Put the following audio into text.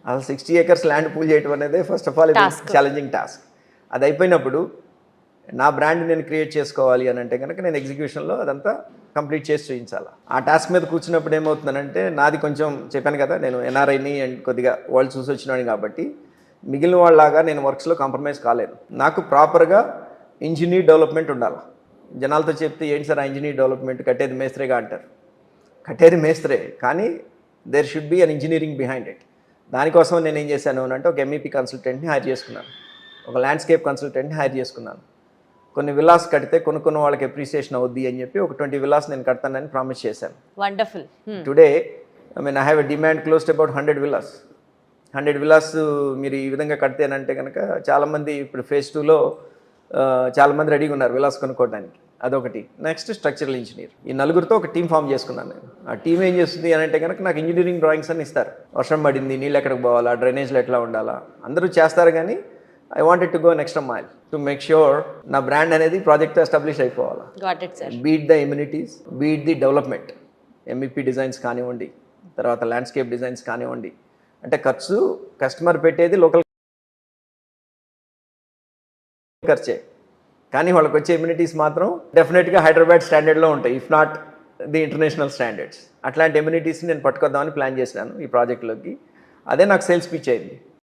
అసలు 60 acres land pool చేయడం అనేది first of all challenging task. అది అయిపోయినప్పుడు నా బ్రాండ్ నేను క్రియేట్ చేసుకోవాలి అని అంటే కనుక నేను ఎగ్జిక్యూషన్లో అదంతా కంప్లీట్ చేసి చూపించాలి. ఆ టాస్క్ మీద కూర్చున్నప్పుడు ఏమవుతుందంటే నాది కొంచెం చెప్పాను కదా, నేను ఎన్ఆర్ఐని అండ్ కొద్దిగా వరల్డ్ చూసి వచ్చినాను కాబట్టి మిగిలిన వాళ్ళలాగా నేను వర్క్స్లో కాంప్రమైజ్ కాలేను. నాకు ప్రాపర్గా ఇంజనీర్ డెవలప్మెంట్ ఉండాలి. జనాలతో చెప్తే ఏంటి సార్ ఆ ఇంజనీర్ డెవలప్మెంట్, కట్టేది మేస్త్రేగా అంటారు. కట్టేది మేస్త్రే, కానీ there should be an engineering behind it. దానికోసం నేను ఏం చేశాను అంటే ఒక ఎంఈపీ కన్సల్టెంట్ని హైర్ చేసుకున్నాను, ఒక ల్యాండ్స్కేప్ కన్సల్టెంట్ని హైర్ చేసుకున్నాను. కొన్ని విల్లాస్ కడితే కొనుక్కున్న వాళ్ళకి అప్రిసియేషన్ అవుద్ది అని చెప్పి ఒక 20 villas నేను కడతానని ప్రామిస్ చేశాను. Wonderful. Today I have a demand close to about 100 villas. 100 villas మీరు ఈ విధంగా కడితేనంటే కనుక చాలామంది ఇప్పుడు phase 2లో చాలామంది రెడీగా ఉన్నారు విల్లాస్ కొనుక్కోవడానికి. అదొకటి. Next structural engineer. ఈ నలుగురితో ఒక టీం ఫామ్ చేసుకున్నాను నేను. ఆ టీం ఏం చేస్తుంది అని అంటే కనుక నాకు ఇంజనీరింగ్ డ్రాయింగ్స్ అని ఇస్తారు. వర్షం పడింది, నీళ్ళు ఎక్కడికి పోవాలా, డ్రైనేజ్లో ఎట్లా ఉండాలా, అందరూ చేస్తారు. కానీ I wanted to go next mile to make sure నా బ్రాండ్ అనేది ప్రాజెక్ట్తో ఎస్టాబ్లిష్ అయిపోవాలి. Beat the immunities, beat the development. MEP designs కానివ్వండి, తర్వాత ల్యాండ్స్కేప్ డిజైన్స్ కానివ్వండి. అంటే ఖర్చు కస్టమర్ పెట్టేది లోకల్ ఖర్చే, కానీ వాళ్ళకి వచ్చే ఇమ్యూనిటీస్ మాత్రం డెఫినెట్గా హైదరాబాద్ స్టాండర్డ్లో ఉంటాయి, if not the international standards. అట్లాంటి ఇమ్యూనిటీస్ని నేను పట్టుకొద్దామని ప్లాన్ చేశాను ఈ ప్రాజెక్ట్లోకి. అదే నాకు సేల్స్ పిచ్ అయింది.